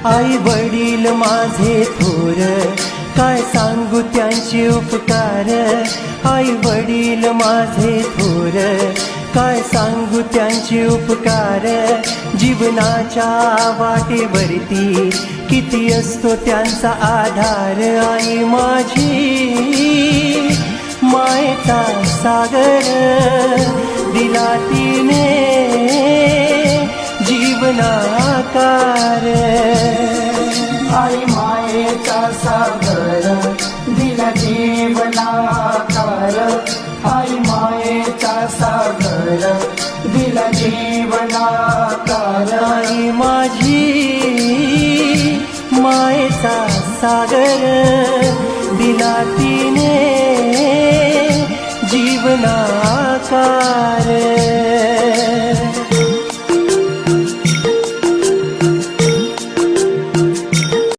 आई वडील माझे थोर, काय सांगू त्यांचे उपकार. आई वडील माझे थोर, काय सांगू त्यांचे उपकार. जीवनाच्या वाटेवरती किती असतो त्यांचा आधार. आई माझी मायेचा सागर, दिला तिने जीवनाकार. आई मायेचा सागर, दिला जीवनाकार. आई मायेचा सागर, दिला जीवनाकार. आई माझी मायेचा सागर, दिला तिने जीवनाकार.